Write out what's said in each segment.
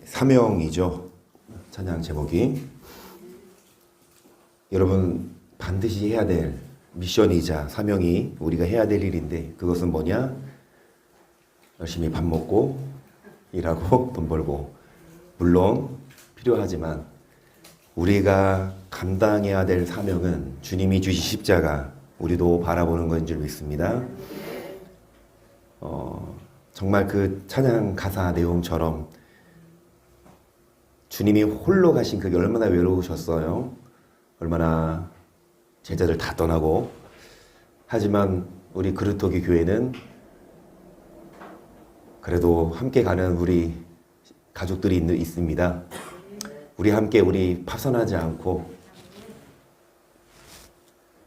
사명이죠. 찬양 제목이. 여러분 반드시 해야 될 미션이자 사명이 우리가 해야 될 일인데, 그것은 뭐냐? 열심히 밥 먹고 일하고 돈 벌고, 물론 필요하지만 우리가 감당해야 될 사명은 주님이 주신 십자가, 우리도 바라보는 것인 줄 믿습니다. 정말 그 찬양 가사 내용처럼 주님이 홀로 가신 그게 얼마나 외로우셨어요. 얼마나 제자들 다 떠나고. 하지만 우리 그루터기 교회는 그래도 함께 가는 우리 가족들이 있습니다. 우리 함께 우리 파선하지 않고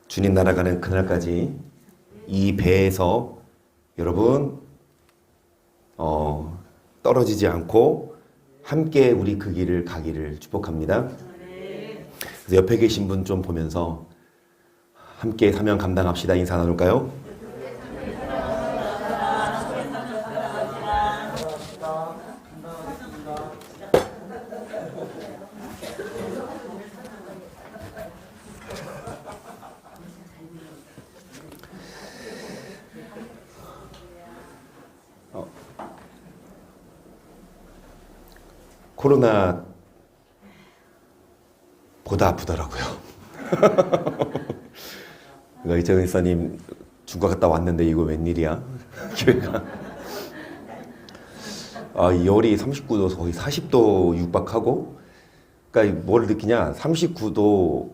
주님 날아가는 그날까지 이 배에서 여러분 떨어지지 않고 함께 우리 그 길을 가기를 축복합니다. 그래서 옆에 계신 분 좀 보면서 함께 사명 감당합시다 인사 나눌까요? 코로나 보다 아프더라고요. 이정은 이사님 중국 갔다 왔는데 이거 웬일이야? 교회가. 열이 39도에서 거의 40도 육박하고, 그러니까 뭘 느끼냐? 39도,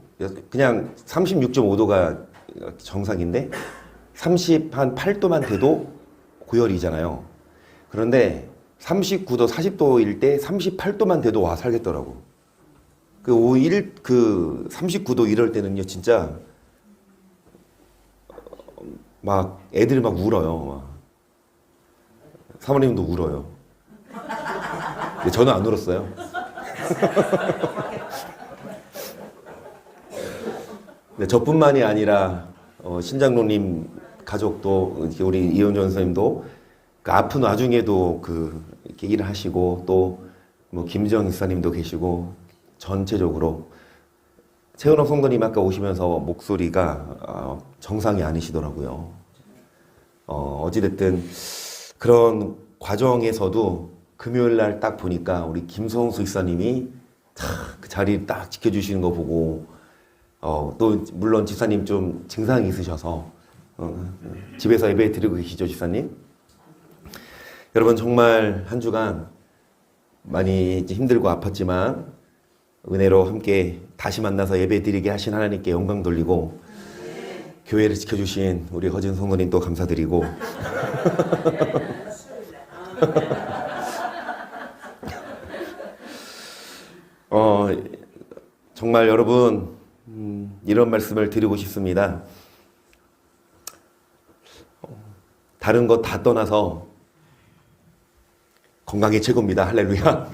그냥 36.5도가 정상인데 38도만 돼도 고열이잖아요. 그런데 39도, 40도일 때 38도만 돼도 와 살겠더라고. 그 39도 이럴 때는요, 진짜 막 애들이 막 울어요. 사모님도 울어요. 근데 저는 안 울었어요. 근데 저뿐만이 아니라 신장로님 가족도, 우리 이현전 선생님도 그 아픈 와중에도 이렇게 일을 하시고, 또 뭐 김정 이사님도 계시고, 전체적으로 최은옥 성도님 아까 오시면서 목소리가 정상이 아니시더라고요. 어찌됐든 그런 과정에서도 금요일 날 딱 보니까 우리 김성수 이사님이 그 자리 딱 지켜주시는 거 보고, 또 물론 집사님 좀 증상이 있으셔서 집에서 예배 드리고 계시죠, 집사님? 여러분 정말 한 주간 많이 힘들고 아팠지만 은혜로 함께 다시 만나서 예배 드리게 하신 하나님께 영광 돌리고, 교회를 지켜주신 우리 허진 성도님 또 감사드리고, 정말 여러분 이런 말씀을 드리고 싶습니다. 다른 것 다 떠나서 건강이 최고입니다. 할렐루야.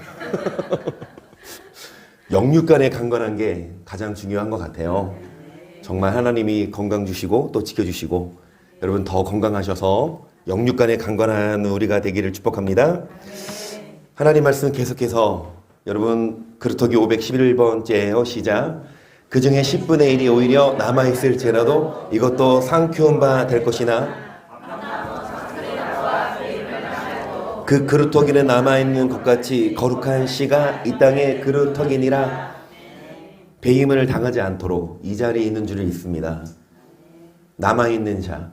영육간에 강건한 게 가장 중요한 것 같아요. 정말 하나님이 건강 주시고 또 지켜주시고, 여러분 더 건강하셔서 영육간에 강건한 우리가 되기를 축복합니다. 하나님 말씀 계속해서 여러분 그루터기 511번째예요. 시작. 그 중에 10분의 1이 오히려 남아있을지라도 이것도 상키운 바 될 것이나, 그 그루터기는 남아있는 것같이 거룩한 씨가 이 땅의 그루터기니라. 배임을 당하지 않도록 이 자리에 있는 줄 믿습니다. 남아있는 자.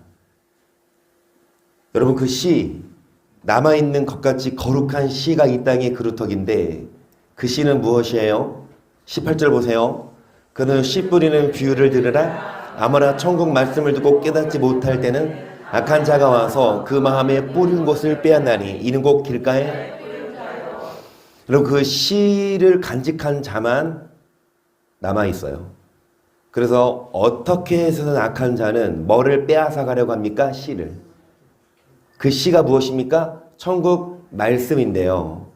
여러분 그 씨, 남아있는 것같이 거룩한 씨가 이 땅의 그루터기인데, 그 씨는 무엇이에요? 18절 보세요. 그는 씨 뿌리는 비유를 들으라. 아무나 천국 말씀을 듣고 깨닫지 못할 때는 악한 자가 와서 그 마음에 뿌린 것을 빼앗나니 이는 곧 길가에. 여러분 그 씨를 간직한 자만 남아있어요. 그래서 어떻게 해서든 악한 자는 뭐를 빼앗아 가려고 합니까? 씨를. 그 씨가 무엇입니까? 천국 말씀인데요.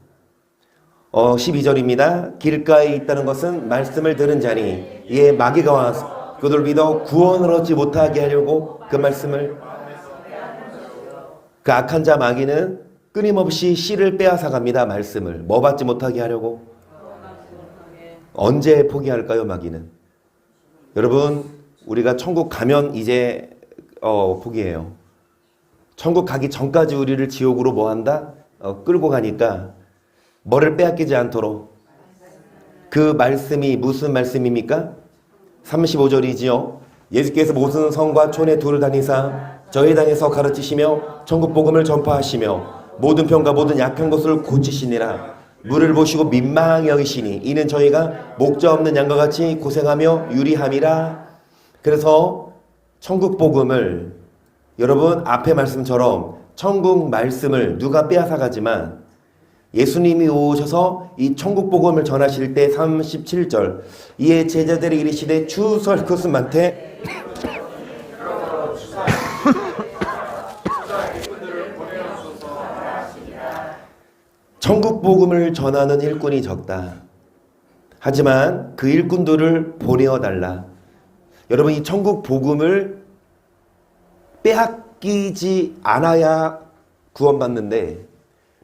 12절입니다. 길가에 있다는 것은 말씀을 들은 자니 이에 마귀가 와서 그들 믿어 구원을 얻지 못하게 하려고 그 말씀을, 그 악한 자 마귀는 끊임없이 씨를 빼앗아 갑니다. 말씀을. 뭐 받지 못하게 하려고? 언제 포기할까요, 마귀는? 여러분, 우리가 천국 가면 이제 포기해요. 천국 가기 전까지 우리를 지옥으로 뭐 한다? 끌고 가니까 뭐를 빼앗기지 않도록. 그 말씀이 무슨 말씀입니까? 35절이지요. 예수께서 모든 성과 촌에 두루 다니사 저희 당에서 가르치시며 천국 복음을 전파하시며 모든 병과 모든 약한 것을 고치시니라. 물을 보시고 민망히 여기시니 이는 저희가 목자 없는 양과 같이 고생하며 유리함이라. 그래서 천국 복음을 여러분 앞에 말씀처럼 천국 말씀을 누가 빼앗아 가지만 예수님이 오셔서 이 천국 복음을 전하실 때 37절 이에 제자들이 이르시되 주 설것은만테 천국 복음을 전하는 일꾼이 적다. 하지만 그 일꾼들을 보내어달라. 여러분 이 천국 복음을 빼앗기지 않아야 구원받는데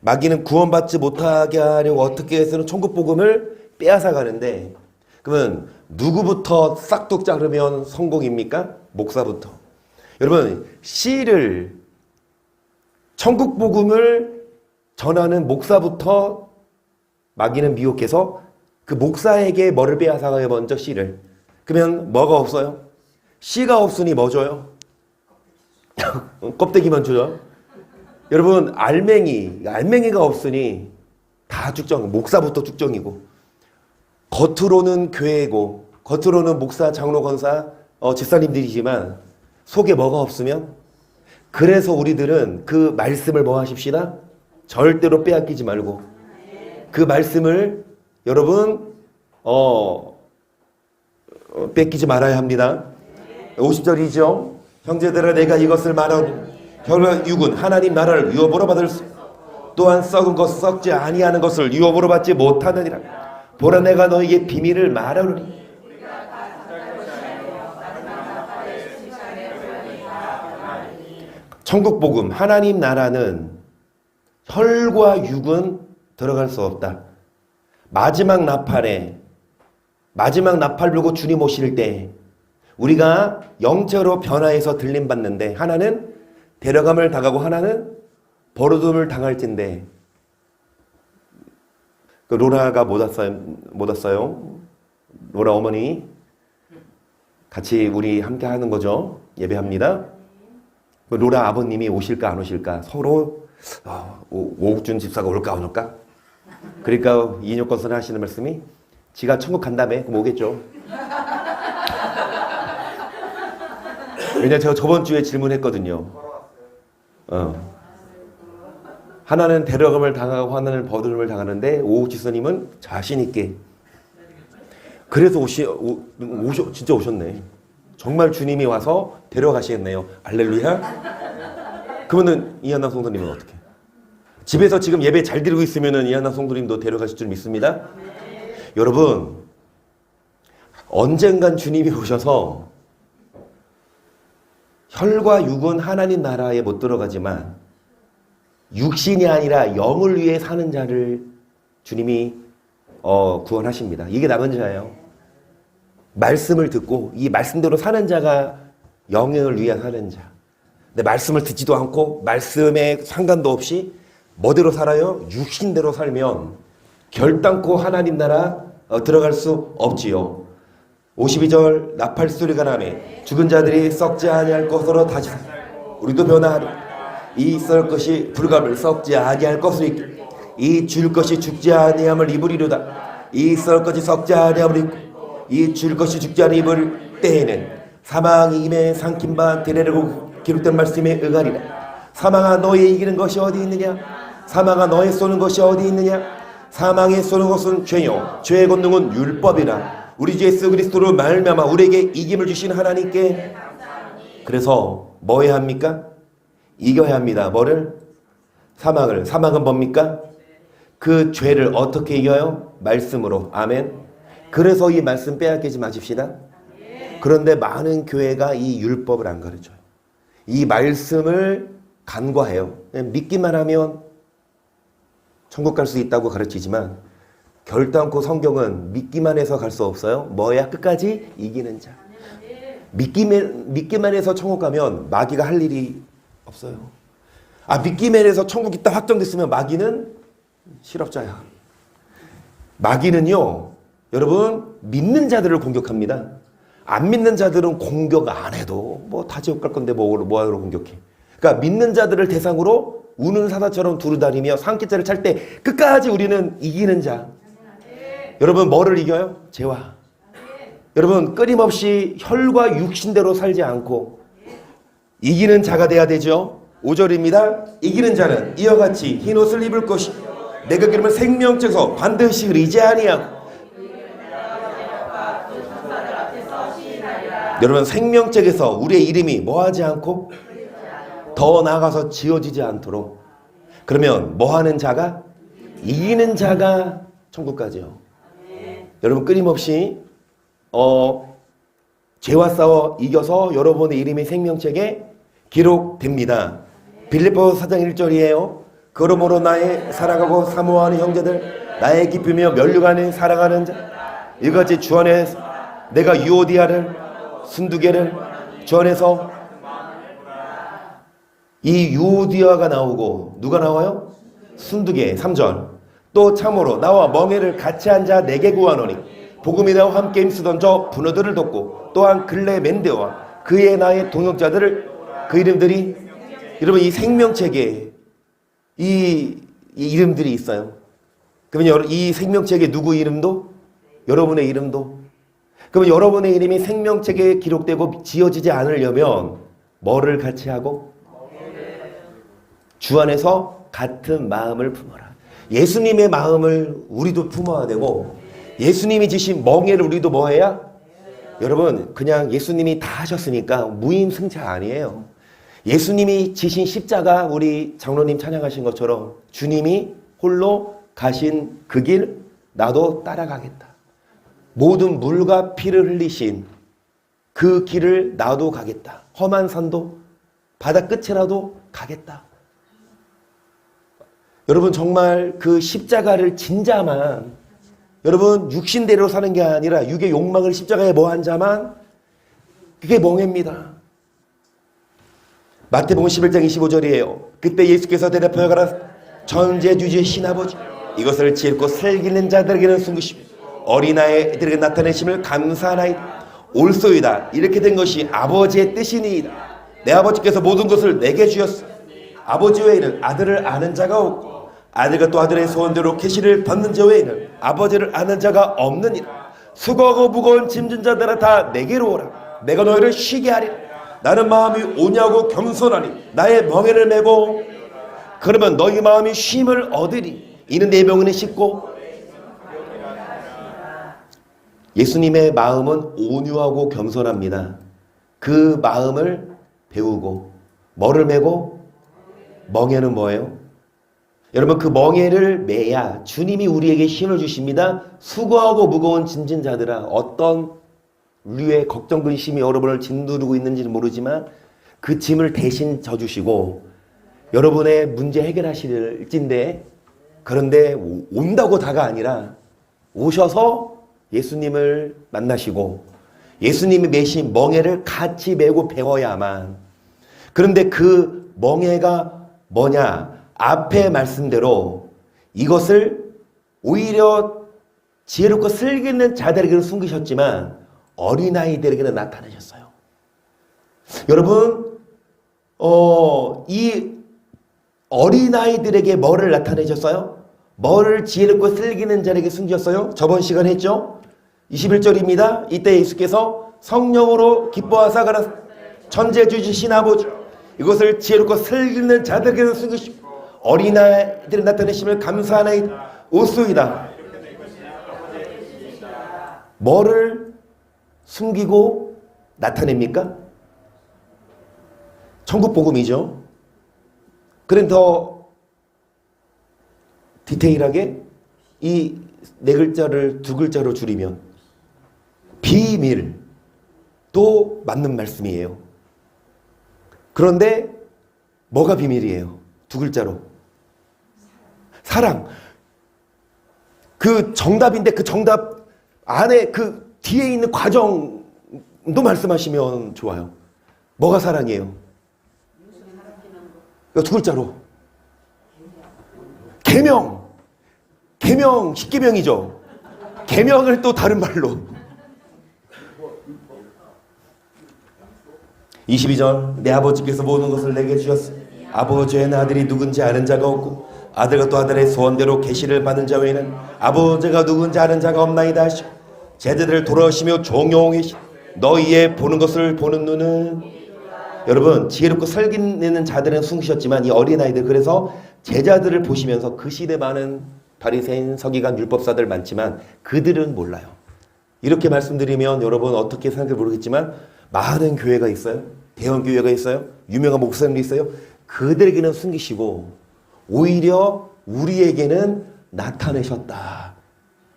마귀는 구원받지 못하게 하려고 어떻게 해서는 천국 복음을 빼앗아 가는데 그러면 누구부터 싹둑 자르면 성공입니까? 목사부터. 여러분 씨를 천국 복음을 전하는 목사부터 마귀는 미혹해서 그 목사에게 뭐를 빼앗아가요? 먼저 씨를. 그러면 뭐가 없어요? 씨가 없으니 뭐 줘요? 껍데기만 줘요? 여러분 알맹이가 없으니 다 쭉정. 목사부터 쭉정이고 겉으로는 교회고 겉으로는 목사, 장로, 권사, 집사님들이지만 속에 뭐가 없으면 그래서 우리들은 그 말씀을 뭐 하십시다? 절대로 빼앗기지 말고 그 말씀을 여러분 뺏기지 말아야 합니다. 50절이죠. 형제들아 내가 이것을 말하노니 혈과 육은 하나님 나라를 유업으로 받을 수 또한 썩은 것 썩지 아니하는 것을 유업으로 받지 못하느니라. 보라 내가 너에게 비밀을 말하노니 천국 복음 하나님 나라는 혈과 육은 들어갈 수 없다. 마지막 나팔 불고 주님 오실 때 우리가 영체로 변화해서 들림받는데 하나는 데려감을 당하고 하나는 버려둠을 당할진데 그 로라가 못 왔어요. 로라 어머니 같이 우리 함께 하는 거죠. 예배합니다. 로라 아버님이 오실까 안 오실까 서로 오욱준 집사가 올까 안 올까? 그러니까 이인혁 선생 하시는 말씀이 지가 천국 간다며 그럼 오겠죠. 왜냐면 제가 저번 주에 질문했거든요. 하나는 데려감을 당하고 하나는 버림을 당하는데 오욱 집사님은 자신 있게 그래서 진짜 오셨네. 정말 주님이 와서 데려가시겠네요. 할렐루야. 그러면은 이한나 성도님은 어떻게? 집에서 지금 예배 잘 드리고 있으면은 이한나 성도님도 데려가실 줄 믿습니다. 여러분 언젠간 주님이 오셔서 혈과 육은 하나님 나라에 못 들어가지만 육신이 아니라 영을 위해 사는 자를 주님이 구원하십니다. 이게 남은 자예요. 말씀을 듣고 이 말씀대로 사는 자가 영을 위해 사는 자. 근데 말씀을 듣지도 않고 말씀에 상관도 없이 뭐대로 살아요? 육신대로 살면 결단코 하나님 나라 들어갈 수 없지요. 52절 나팔 소리가 나매 죽은 자들이 썩지 아니할 것으로 다시 우리도 변화하리. 이 썩을 것이 불감을 썩지 아니할 것으로 입고 이 줄 것이 죽지 아니함을 입으리로다. 이 썩을 것이 썩지 아니함을 입고 이 줄 것이 죽지 아니 입을 때에는 사망이 임에 삼킨 바 되리라고 기록된 말씀에 응하리라. 사망아 너의 이기는 것이 어디 있느냐? 사망아 너의 쏘는 것이 어디 있느냐? 사망에 쏘는 것은 죄요 죄의 권능은 율법이라. 우리 주 예수 그리스도로 말미암아 우리에게 이김을 주신 하나님께 그래서 뭐 해야 합니까? 이겨야 합니다. 뭐를? 사망을. 사망은 뭡니까? 그 죄를 어떻게 이겨요? 말씀으로. 아멘. 그래서 이 말씀 빼앗기지 마십시다. 그런데 많은 교회가 이 율법을 안 가르쳐요. 이 말씀을 간과해요. 그냥 믿기만 하면 천국 갈 수 있다고 가르치지만 결단코 성경은 믿기만 해서 갈 수 없어요. 뭐야? 끝까지 이기는 자. 믿기만 해서 천국 가면 마귀가 할 일이 없어요. 믿기만 해서 천국 있다 확정됐으면 마귀는 실업자야. 마귀는요, 여러분, 믿는 자들을 공격합니다. 안 믿는 자들은 공격 안 해도 뭐 다 지옥 갈 건데 뭐하러 공격해. 그러니까 믿는 자들을 대상으로 우는 사자처럼 두루다니며 산기자를 찰 때 끝까지 우리는 이기는 자. 여러분, 뭐를 이겨요? 죄와. 여러분, 끊임없이 혈과 육신대로 살지 않고 이기는 자가 돼야 되죠. 5절입니다. 이기는 자는 이와 같이 흰 옷을 입을 것이 내가 기름을 생명책에서 반드시 흐리지 아니하고. 여러분, 생명책에서 우리의 이름이 뭐하지 않고 더 나아가서 지어지지 않도록. 그러면 뭐하는 자가? 이기는 자가 천국 가죠. 여러분, 끊임없이 죄와 싸워 이겨서 여러분의 이름이 생명책에 기록됩니다. 빌립보서 4장 1절이에요. 그러므로 나의 사랑하고 사모하는 형제들, 나의 기쁘며 면류관에 사랑하는 자, 이같이 주 안에서 내가 유오디아를 순두개를 주 안에서. 이 유오디아가 나오고 누가 나와요? 순두개. 3절. 또 참으로 나와 멍에를 같이 앉아 내게 구하노니 복음이 나와 함께 힘쓰던 저 분노들을 돕고 또한 근래 멘데와 그의 나의 동역자들을 그 이름들이. 여러분, 이 생명책에 이 이름들이 있어요. 그러면 이 생명책에 누구 이름도? 여러분의 이름도. 그러면 여러분의 이름이 생명책에 기록되고 지어지지 않으려면 뭐를 같이 하고? 주 안에서 같은 마음을 품어라. 예수님의 마음을 우리도 품어야 되고 예수님이 지신 멍에를 우리도 뭐 해야? 여러분, 그냥 예수님이 다 하셨으니까 무임승차 아니에요. 예수님이 지신 십자가, 우리 장로님 찬양하신 것처럼 주님이 홀로 가신 그 길 나도 따라가겠다. 모든 물과 피를 흘리신 그 길을 나도 가겠다. 험한 산도 바다 끝이라도 가겠다. 여러분, 정말 그 십자가를 진 자만, 여러분, 육신대로 사는 게 아니라 육의 욕망을 십자가에 뭐한 자만, 그게 멍해입니다. 마태복음 11장 25절이에요. 그때 예수께서 대답하여 가라. 전지주의 신아버지, 이것을 지혜롭고 슬기는 자들에게는 숨기시고 어린아이들에게 나타내심을 감사하나이다. 옳소이다. 이렇게 된 것이 아버지의 뜻이니이다. 내 아버지께서 모든 것을 내게 주셨으니 아버지 외에는 아들을 아는 자가 없고 아들과 또 아들의 소원대로 계시를 받는 자 외에는 아버지를 아는 자가 없느니라. 수고하고 무거운 짐진 자들아 다 내게로 오라. 내가 너희를 쉬게 하리라. 나는 마음이 온유하고 겸손하니 나의 멍에를 메고 그러면 너희 마음이 쉼을 얻으리. 이는 내 멍에는 쉽고. 예수님의 마음은 온유하고 겸손합니다. 그 마음을 배우고 뭐를 메고? 멍에는 뭐예요? 여러분, 그 멍에를 매야 주님이 우리에게 힘을 주십니다. 수고하고 무거운 짐진 자들아. 어떤 류의 걱정 근심이 여러분을 짓누르고 있는지는 모르지만 그 짐을 대신 져주시고 여러분의 문제 해결하실진데, 그런데 온다고 다가 아니라 오셔서 예수님을 만나시고 예수님이 메신 멍에를 같이 메고 배워야만. 그런데 그 멍에가 뭐냐? 앞에 말씀대로 이것을 오히려 지혜롭고 슬기는 자들에게는 숨기셨지만 어린아이들에게는 나타내셨어요. 여러분, 이 어린아이들에게 뭐를 나타내셨어요? 뭐를 지혜롭고 슬기는 자에게 숨겼어요? 저번 시간 했죠? 21절입니다. 이때 예수께서 성령으로 기뻐하사 가라. 천재주지신 아버지, 이것을 지혜롭고 슬기는 자들에게 숨기시고 어린아이들을 나타내심을 감사하나이다. 옳소이다. 뭐를 숨기고 나타냅니까? 천국 복음이죠. 그럼 더 디테일하게 이 네 글자를 두 글자로 줄이면 비밀, 또 맞는 말씀이에요. 그런데 뭐가 비밀이에요? 두 글자로 사랑. 그 정답인데 그 정답 안에 그 뒤에 있는 과정도 말씀하시면 좋아요. 뭐가 사랑이에요? 두 글자로. 계명. 계명, 십계명이죠. 계명을 또 다른 말로. 22절 내 아버지께서 모든 것을 내게 주셨으니 아버지의 아들이 누군지 아는 자가 없고 아들과 또 아들의 소원대로 계시를 받는 자 외에는 아버지가 누군지 아는 자가 없나이다 하시고 제자들을 돌아오시며 종용히 너희의 보는 것을 보는 눈은 여러분 지혜롭고 설기는 자들은 숨기셨지만 이 어린아이들 그래서 제자들을 보시면서 그 시대 많은 바리새인 서기관 율법사들 많지만 그들은 몰라요. 이렇게 말씀드리면 여러분 어떻게 생각할지 모르겠지만 많은 교회가 있어요. 대형 교회가 있어요. 유명한 목사님도 있어요. 그들에게는 숨기시고 오히려 우리에게는 나타내셨다.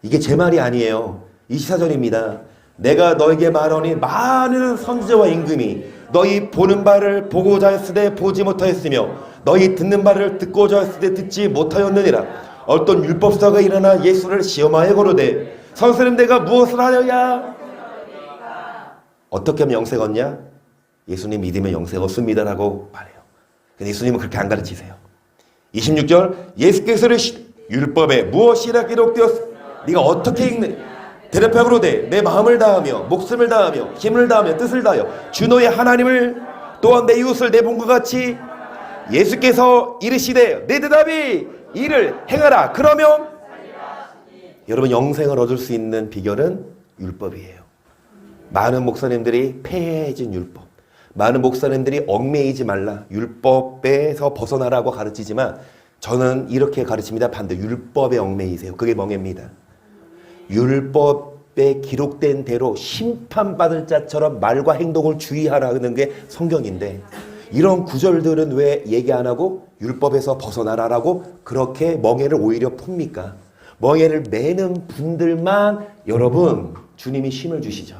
이게 제 말이 아니에요. 24절입니다. 내가 너에게 말하니 많은 선지자와 임금이 너희 보는 바를 보고자 했으되 보지 못하였으며 너희 듣는 바를 듣고자 했으되 듣지 못하였느니라. 어떤 율법사가 일어나 예수를 시험하여 고르되 선생님 내가 무엇을 하려야 어떻게 하면 영생 얻냐? 예수님 믿으면 영생 얻습니다라고 말해요. 근데 예수님은 그렇게 안 가르치세요. 26절 예수께서 율법에 무엇이라 기록되었으며 네가 어떻게 읽느냐? 대답하여 그러되 내 마음을 다하며 목숨을 다하며 힘을 다하며 뜻을 다하여 주 너의 하나님을 또한 내 이웃을 내 몸과 같이 예수께서 이르시되 내 대답이 이를 행하라. 그러면 여러분 영생을 얻을 수 있는 비결은 율법이에요. 많은 목사님들이 폐해진 율법, 많은 목사님들이 얽매이지 말라 율법에서 벗어나라고 가르치지만 저는 이렇게 가르칩니다. 반대 율법에 얽매이세요. 그게 멍해입니다. 율법에 기록된 대로 심판받을 자처럼 말과 행동을 주의하라는 게 성경인데 이런 구절들은 왜 얘기 안 하고 율법에서 벗어나라라고 그렇게 멍해를 오히려 풉니까? 멍해를 매는 분들만 여러분 주님이 힘을 주시죠.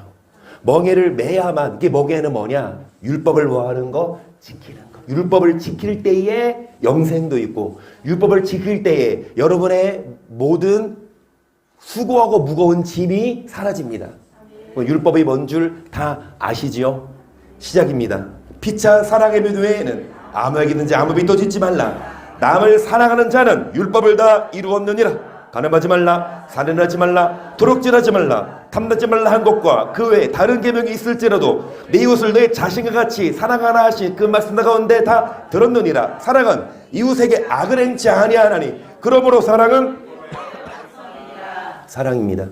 멍해를 매야만 이게 멍해는 뭐냐? 율법을 뭐하는 거? 지키는 거. 율법을 지킬 때에 영생도 있고 율법을 지킬 때에 여러분의 모든 수고하고 무거운 짐이 사라집니다. 율법이 뭔 줄 다 아시지요? 시작입니다. 피차 사랑의 묘 외에는 아무에게든지 아무 빚도 짓지 말라. 남을 사랑하는 자는 율법을 다 이루었느니라. 간음하지 말라, 살인하지 말라, 도둑질하지 말라, 탐나지 말라 한 것과 그 외에 다른 계명이 있을지라도 내 이웃을 내 자신과 같이 사랑하라 하신 그 말씀 가운데 다 들었느니라. 사랑은 이웃에게 악을 행치 아니하나니 그러므로 사랑은 사랑입니다.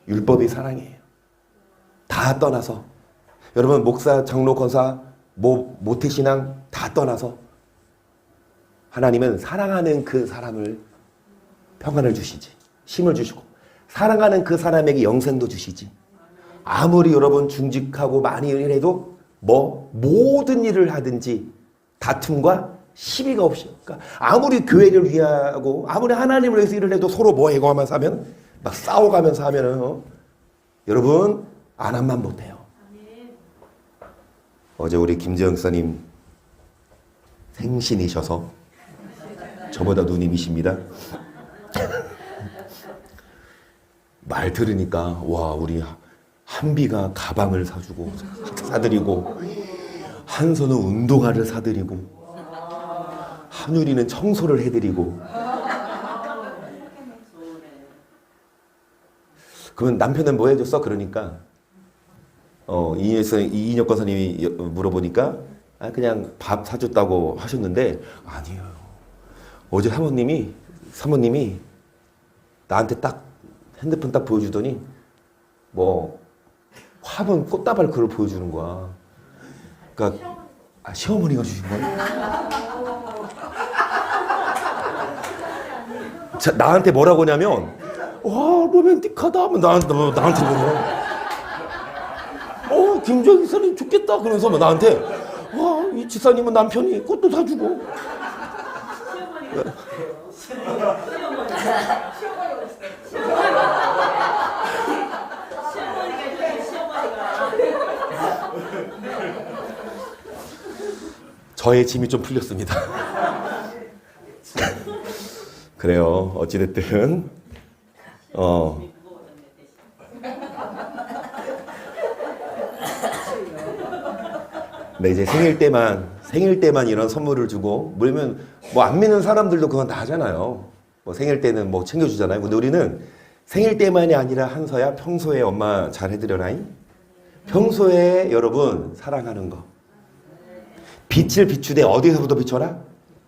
율법이 사랑이에요. 다 떠나서 여러분 목사, 장로, 권사, 모태신앙 다 떠나서 하나님은 사랑하는 그 사람을 평안을 주시지. 힘을 주시고 사랑하는 그 사람에게 영생도 주시지. 아무리 여러분 중직하고 많이 일해도 모든 일을 하든지 다툼과 시비가 없이 그러니까 아무리 교회를 위하고 아무리 하나님을 위해서 일을 해도 서로 해고하면서 하면 막 싸워가면서 하면은 여러분 안함만 못해요. 어제 우리 김재영 사님 생신이셔서 저보다 누님이십니다. 말 들으니까 와 우리 한비가 가방을 사드리고 한선은 운동화를 사드리고 한유리는 청소를 해드리고 그러면 남편은 뭐 해줬어? 그러니까 이인혁 권사님이 물어보니까 그냥 밥 사줬다고 하셨는데 아니에요. 어제 사모님이 나한테 딱 핸드폰 딱 보여주더니 화분 꽃다발 그걸 보여주는 거야. 그러니까 시어머니가 주신 거야. 나한테 뭐라고 하냐면 와 로맨틱하다 하면 나한테 그러냐. 김정희 사님 좋겠다 그러면서 나한테 와 이 지사님은 남편이 꽃도 사주고 저의 짐이 좀 풀렸습니다. 그래요. 어찌됐든 네, 이제 생일 때만 이런 선물을 주고, 뭐냐면 뭐 안 믿는 사람들도 그건 다 하잖아요. 뭐 생일 때는 뭐 챙겨주잖아요. 근데 우리는 생일 때만이 아니라 한서야 평소에 엄마 잘 해드려라잉. 평소에 여러분 사랑하는 거. 빛을 비추되 어디서부터 비춰라?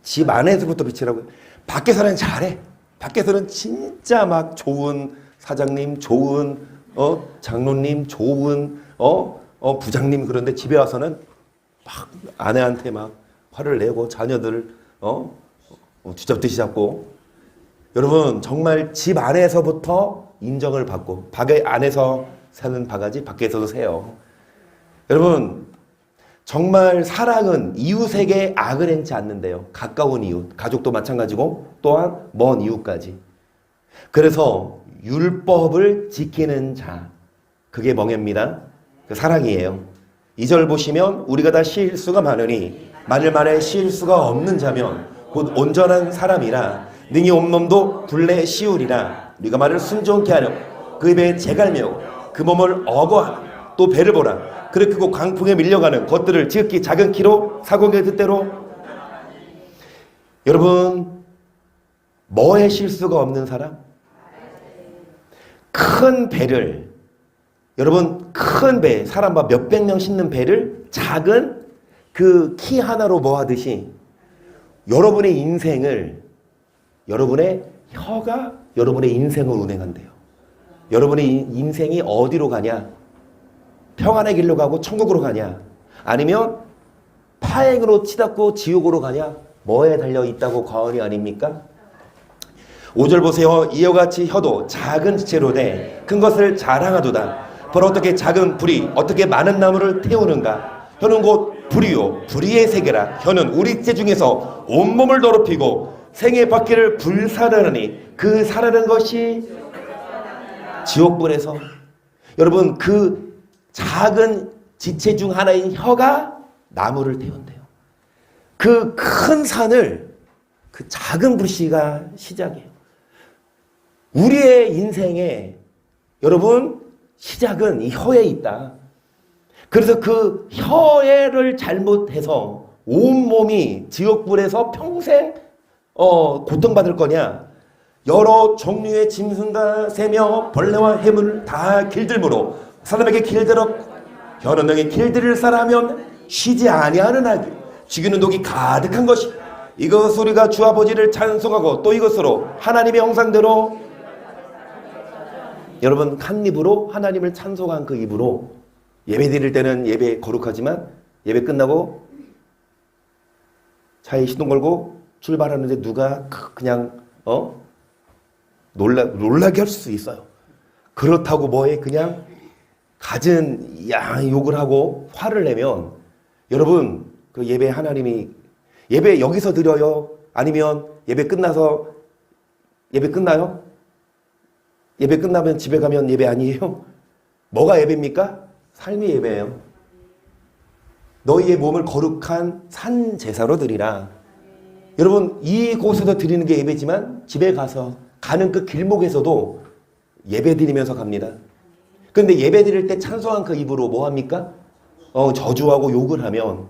집 안에서부터 비추라고. 밖에서는 잘해. 밖에서는 진짜 막 좋은 사장님, 좋은 장로님, 좋은 부장님. 그런데 집에 와서는 막 아내한테 막 화를 내고 자녀들 쥐잡듯이 잡고. 여러분 정말 집 안에서부터 인정을 받고, 밖에 안에서 사는 바가지 밖에서도 새요. 여러분 정말 사랑은 이웃에게 악을 행치 않는데요. 가까운 이웃, 가족도 마찬가지고 또한 먼 이웃까지. 그래서 율법을 지키는 자, 그게 멍에입니다. 그 사랑이에요. 2절 보시면 우리가 다 실수가 많으니 만일 실수가 없는 자면 곧 온전한 사람이라 능히 온몸도 굴레 씌우리라. 우리가 말을 순종케 하려 그 입에 재갈매고 그 몸을 어거하며 또 배를 보라. 그렇고 강풍에 밀려가는 것들을 지극히 작은 키로 사공의 뜻대로. 여러분 뭐에 실수가 없는 사람? 큰 배를, 여러분 큰 배, 사람 막 몇백 명 싣는 배를 작은 그 키 하나로 뭐 하듯이 여러분의 인생을, 여러분의 혀가 여러분의 인생을 운행한대요. 여러분의 인생이 어디로 가냐? 평안의 길로 가고 천국으로 가냐? 아니면 파행으로 치닫고 지옥으로 가냐? 뭐에 달려있다고 과언이 아닙니까? 5절 보세요. 이와 같이 혀도 작은 지체로 돼 큰 것을 자랑하도다. 바로 어떻게 작은 불이 어떻게 많은 나무를 태우는가? 혀는 곧 불이요 불의의 세계라. 혀는 우리 체 중에서 온몸을 더럽히고 생의 바퀴를 불사르니 그 사르는 것이 지옥불에서. 여러분 그 작은 지체 중 하나인 혀가 나무를 태운대요. 그 큰 산을 그 작은 불씨가 시작이에요. 우리의 인생에 여러분 시작은 이 혀에 있다. 그래서 그 혀를 잘못해서 온몸이 지옥불에서 평생 고통받을 거냐? 여러 종류의 짐승과 새며 벌레와 해물 다 길들므로 사람에게 길들어 혀는 능히 길들일 사람하면 쉬지 아니하는 아기 죽이는 독이 가득한 것이 이것 우리가 주 아버지를 찬송하고 또 이것으로 하나님의 형상대로. 여러분 한 입으로 하나님을 찬송한 그 입으로 예배 드릴 때는 예배 거룩하지만 예배 끝나고 차에 시동 걸고 출발하는데 누가 그냥 놀라게 할 수 있어요. 그렇다고 뭐에 그냥 갖은 욕을 하고 화를 내면 여러분 그 예배 하나님이 예배 여기서 드려요? 아니면 예배 끝나서 예배 끝나요? 예배 끝나면 집에 가면 예배 아니에요? 뭐가 예배입니까? 삶이 예배예요. 너희의 몸을 거룩한 산 제사로 드리라. 여러분 이곳에서 드리는 게 예배지만 집에 가서 가는 그 길목에서도 예배 드리면서 갑니다. 그런데 예배 드릴 때 찬송한 그 입으로 뭐 합니까? 저주하고 욕을 하면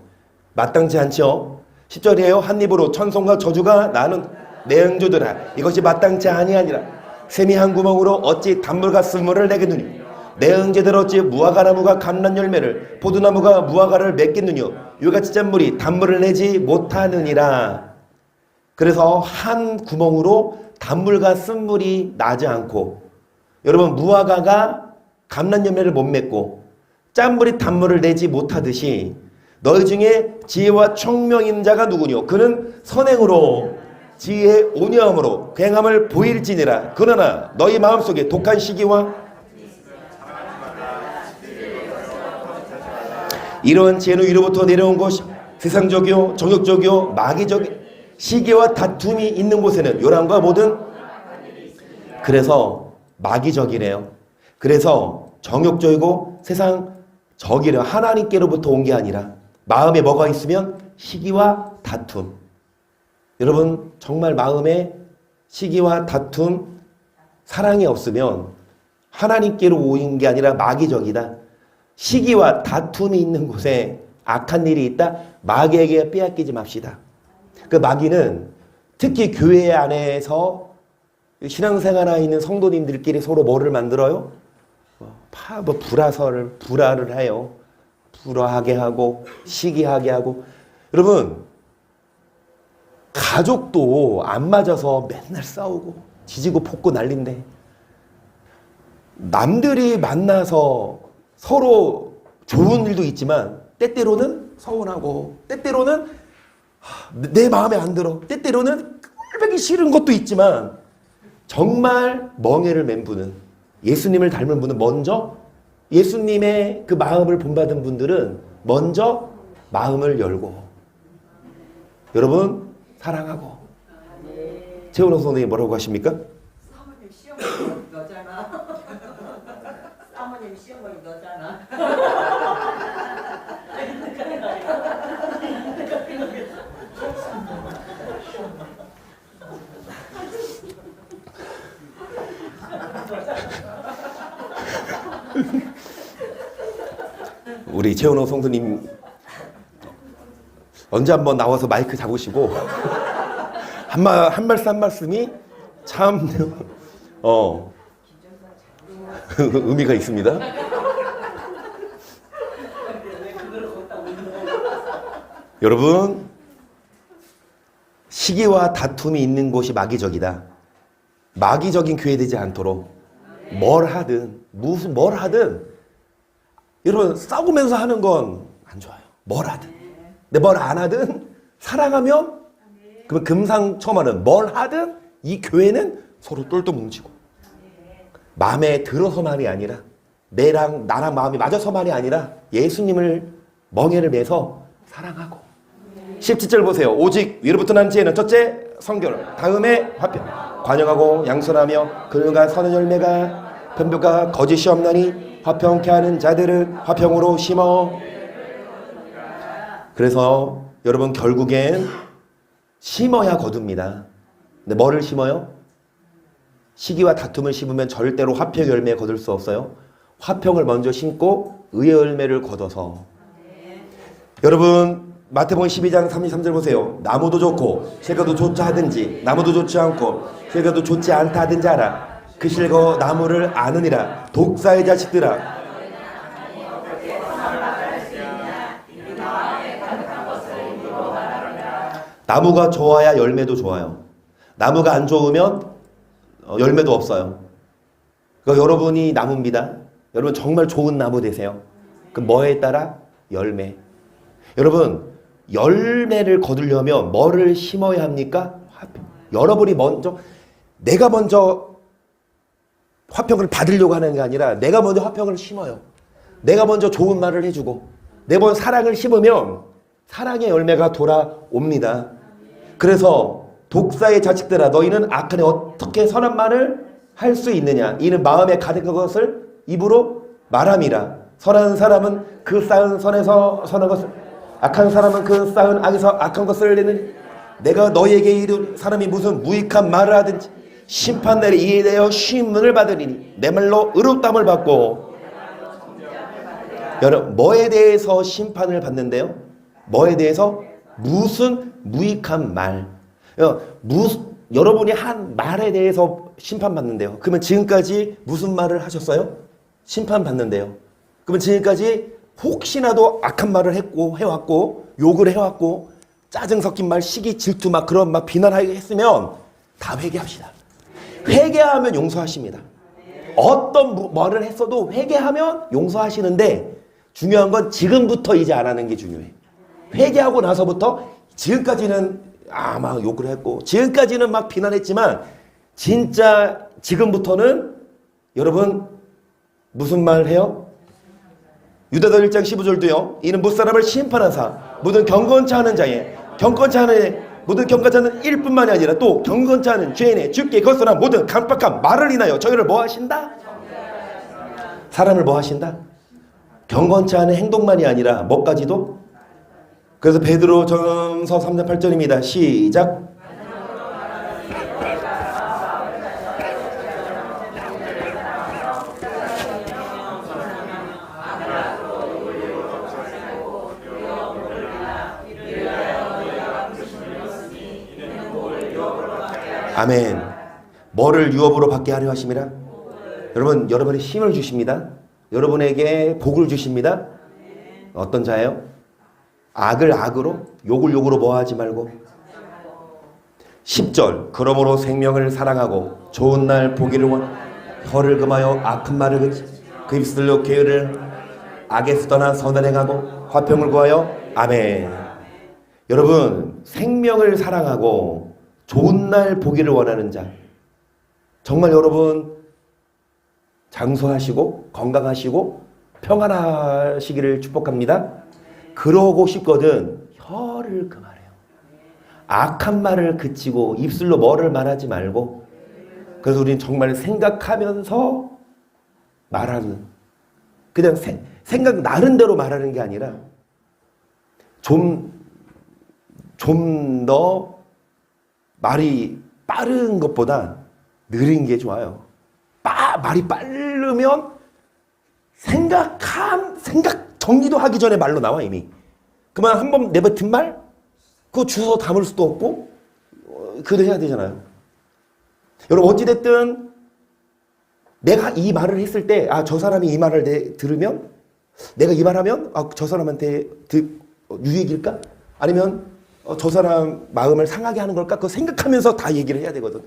마땅치 않죠. 10절이에요. 한 입으로 찬송과 저주가 나는 내 응조들아 이것이 마땅치 아니하니라. 샘이 한 구멍으로 어찌 단물과 쓴물을 내겠느냐. 내 응제들 어찌 무화과나무가 감람 열매를 포도나무가 무화과를 맺겠느냐. 이같이 짠물이 단물을 내지 못하느니라. 그래서 한 구멍으로 단물과 쓴물이 나지 않고, 여러분 무화과가 감람 열매를 못 맺고 짠물이 단물을 내지 못하듯이 너희 중에 지혜와 총명인 자가 누구뇨? 그는 선행으로 지혜의 온유함으로 굉함을 보일지니라. 그러나 너희 마음속에 독한 시기와 이러한 지혜는 위로부터 내려온 것이 세상적이요 정욕적이요 마귀적 시기와 다툼이 있는 곳에는 요란과 모든, 그래서 마귀적이래요. 그래서 정욕적이고 세상적이래요. 하나님께로부터 온 게 아니라 마음에 뭐가 있으면 시기와 다툼. 여러분 정말 마음에 시기와 다툼, 사랑이 없으면 하나님께로 오인 게 아니라 마귀적이다. 시기와 다툼이 있는 곳에 악한 일이 있다. 마귀에게 빼앗기지 맙시다. 그 마귀는 특히 교회 안에서 신앙생활에 있는 성도님들끼리 서로 뭐를 만들어요? 불화를 해요. 불화하게 하고 시기하게 하고. 여러분, 가족도 안 맞아서 맨날 싸우고 지지고 볶고 난린데, 남들이 만나서 서로 좋은 일도 있지만 때때로는 서운하고 때때로는 내 마음에 안 들어, 때때로는 꼴보기 싫은 것도 있지만, 정말 멍에를 맨 분은, 예수님을 닮은 분은 먼저 예수님의 그 마음을 본받은 분들은 먼저 마음을 열고, 여러분 사랑하고. 최원호 선생님 뭐라고 하십니까? 사모님 시험 보는 너잖아. 사모님 시험 보는 너잖아. 우리 최원호 성도님 언제 한번 나와서 마이크 잡으시고 한 말씀 한 말씀이 참 의미가 있습니다. 여러분, 시기와 다툼이 있는 곳이 마귀적이다. 마귀적인 교회 되지 않도록 뭘 하든 여러분, 싸우면서 하는 건 안 좋아요. 뭘 하든. 근데 뭘 안 하든 사랑하면, 그러면 금상첨화는 뭘 하든 이 교회는 서로 똘똘 뭉치고, 마음에 들어서만이 아니라, 나랑 마음이 맞아서만이 아니라 예수님을 멍에를 매서 사랑하고. 17절 보세요. 오직 위로부터 난 지혜는 첫째 성결, 다음에 화평, 관용하고 양선하며 그늘과 선한 열매가 편벽과 거짓이 없나니 화평케 하는 자들은 화평으로 심어. 그래서 여러분, 결국엔 심어야 거둡니다. 근데 뭐를 심어요? 시기와 다툼을 심으면 절대로 화평 열매 거둘 수 없어요. 화평을 먼저 심고 의의 열매를 거둬서. 여러분, 마태복음 12장 33절 보세요. 나무도 좋고 실과도 좋지 하든지 나무도 좋지 않고 실과도 좋지 않다 하든지 알아. 그 실과 나무를 아느니라. 독사의 자식들아. 나무가 좋아야 열매도 좋아요. 나무가 안 좋으면 열매도 없어요. 그러니까 여러분이 나무입니다. 여러분 정말 좋은 나무 되세요. 그 뭐에 따라? 열매. 여러분, 열매를 거두려면 뭐를 심어야 합니까? 화평. 여러분이 내가 먼저 화평을 받으려고 하는 게 아니라 내가 먼저 화평을 심어요. 내가 먼저 좋은 말을 해주고 내 먼저 사랑을 심으면 사랑의 열매가 돌아옵니다. 그래서 독사의 자식들아, 너희는 악한 에 어떻게 선한 말을 할 수 있느냐? 이는 마음에 가득한 것을 입으로 말함이라. 선한 사람은 그 쌓은 선에서 선한 것을, 악한 사람은 그 쌓은 악에서 악한 것을 내는. 내가 너희에게 이른 사람이 무슨 무익한 말을 하든지 심판날에 이에 대하여 심문을 받으리니 내 말로 의롭다함을 받고. 여러분, 뭐에 대해서 심판을 받는데요? 뭐에 대해서? 무슨 무익한 말. 여러분이 한 말에 대해서 심판받는데요. 그러면 지금까지 무슨 말을 하셨어요? 심판받는데요. 그러면 지금까지 혹시나도 악한 말을 해왔고 욕을 해왔고 짜증 섞인 말, 시기, 질투 막 그런 막 비난하게 했으면 다 회개합시다. 회개하면 용서하십니다. 어떤 말을 했어도 회개하면 용서하시는데, 중요한 건 지금부터 이제 안 하는 게 중요해. 회개하고 나서부터, 지금까지는 막 욕을 했고 지금까지는 막 비난했지만 진짜 지금부터는 여러분 무슨 말 해요? 유다서 1장 15절도요. 이는 무사람을 심판하사 모든 경건치 않은 자의 모든 경건치 않은 일뿐만이 아니라 또 경건치 않은 죄인의 주께 거스난 모든 강팍한 말을 인하여 저희를 뭐 하신다? 사람을 뭐 하신다? 경건치 않은 행동만이 아니라 뭐까지도? 그래서 베드로전서 3장 8절입니다. 시작. 아멘. 뭐를 유업으로 받게 하려 하심이라? 여러분, 여러분의 힘을 주십니다. 여러분에게 복을 주십니다. 어떤 자예요? 악을 악으로, 욕을 욕으로 뭐하지 말고. 10절, 그러므로 생명을 사랑하고 좋은 날 보기를 혀를 금하여 악한 말을 그 입술로 게으를 악에서 떠나 선을 행하고 화평을 구하여. 아멘. 여러분, 생명을 사랑하고 좋은 날 보기를 원하는 자, 정말 여러분 장수하시고 건강하시고 평안하시기를 축복합니다. 그러고 싶거든 혀를 금하래요. 악한 말을 그치고 입술로 뭐를 말하지 말고. 그래서 우리는 정말 생각하면서 말하는, 그냥 생각 나름대로 말하는 게 아니라 좀 더 말이 빠른 것보다 느린 게 좋아요. 말이 빠르면 생각 정리도 하기 전에 말로 나와 이미. 그만 한 번 내뱉은 말 그거 주워 담을 수도 없고 그래도 해야 되잖아요. 여러분, 어찌됐든 내가 이 말을 했을 때 저 사람이 이 말을 들으면, 내가 이 말하면 저 사람한테 유익일까? 아니면 저 사람 마음을 상하게 하는 걸까? 그거 생각하면서 다 얘기를 해야 되거든.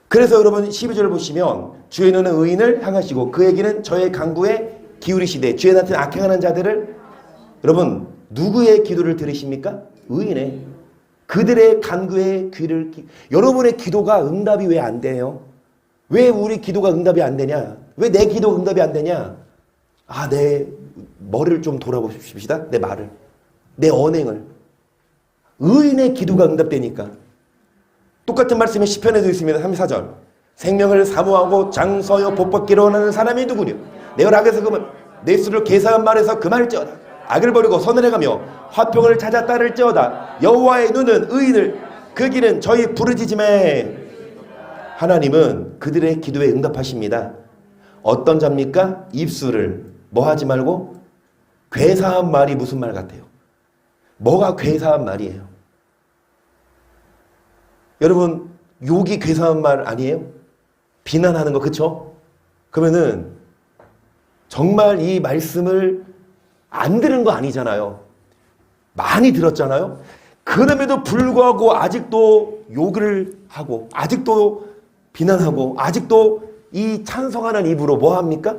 그래서 여러분 12절 보시면 주의 눈은 의인을 향하시고 그에게는 저의 간구에 기울이시되 주의 같은 악행하는 자들을. 여러분, 누구의 기도를 들으십니까? 의인의. 그들의 간구에 여러분의 기도가 응답이 왜 안 돼요? 왜 우리 기도가 응답이 안 되냐? 왜 내 기도 응답이 안 되냐? 내 머리를 좀 돌아보십시다. 내 말을, 내 언행을. 의인의 기도가 응답되니까. 똑같은 말씀이 시편에도 있습니다. 34절. 생명을 사모하고 장서여 복받기로 원하는 사람이 누구냐? 내 악에서 내 수를 계사한 말에서 금할지어다. 악을 버리고 선을 행하며 화평을 찾아 따를지어다. 여호와의 눈은 의인을, 그 길은 저희 부르짖음에. 하나님은 그들의 기도에 응답하십니다. 어떤 자입니까? 입술을 뭐 하지 말고. 괴사한 말이 무슨 말 같아요? 뭐가 괴사한 말이에요? 여러분, 욕이 괴사한 말 아니에요? 비난하는 거, 그쵸? 그러면은 정말 이 말씀을 안 들은 거 아니잖아요. 많이 들었잖아요. 그럼에도 불구하고 아직도 욕을 하고 아직도 비난하고 아직도 이 찬성하는 입으로 뭐 합니까?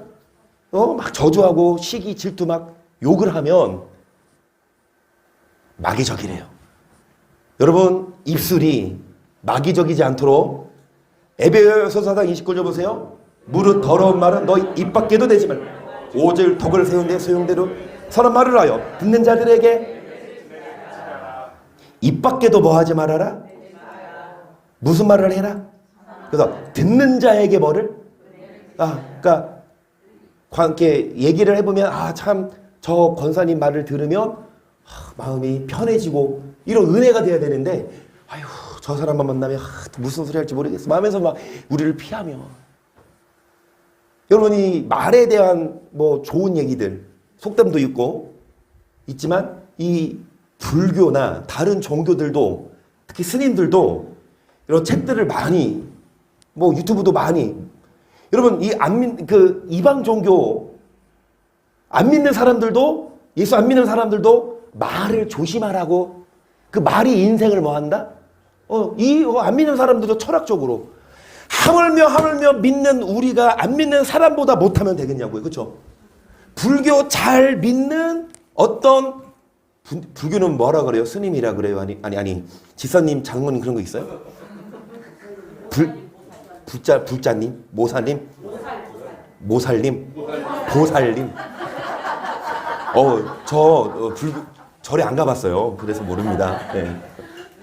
막 저주하고 시기 질투 막 욕을 하면 마귀적이래요. 여러분, 입술이 마귀적이지 않도록 에베소서 4장 29절 보세요. 무릇 더러운 말은 너 입 밖에도 대지 말고 오직 덕을 세운 데 소용대로 선한 말을 하여 듣는 자들에게. 입 밖에도 뭐 하지 말아라? 무슨 말을 해라? 그래서 듣는 자에게 뭐를? 그러니까 함께 얘기를 해보면 참 저 권사님 말을 들으면 마음이 편해지고 이런 은혜가 돼야 되는데 저 사람만 만나면 무슨 소리 할지 모르겠어 하면서 막 우리를 피하며. 여러분이 말에 대한 뭐 좋은 얘기들, 속담도 있지만 이 불교나 다른 종교들도, 특히 스님들도 이런 책들을 많이, 뭐 유튜브도 많이. 여러분, 이방 종교 안 믿는 사람들도, 예수 안 믿는 사람들도 말을 조심하라고. 그 말이 인생을 뭐 한다? 안 믿는 사람들도 철학적으로 하물며 믿는 우리가 안 믿는 사람보다 못하면 되겠냐고요. 그렇죠? 불교 잘 믿는 어떤 불교는 뭐라 그래요? 스님이라 그래요? 아니 지사님, 장모님 그런 거 있어요? 불자님, 모사님, 모살님, 보살님. 절에 안 가봤어요. 그래서 모릅니다. 네.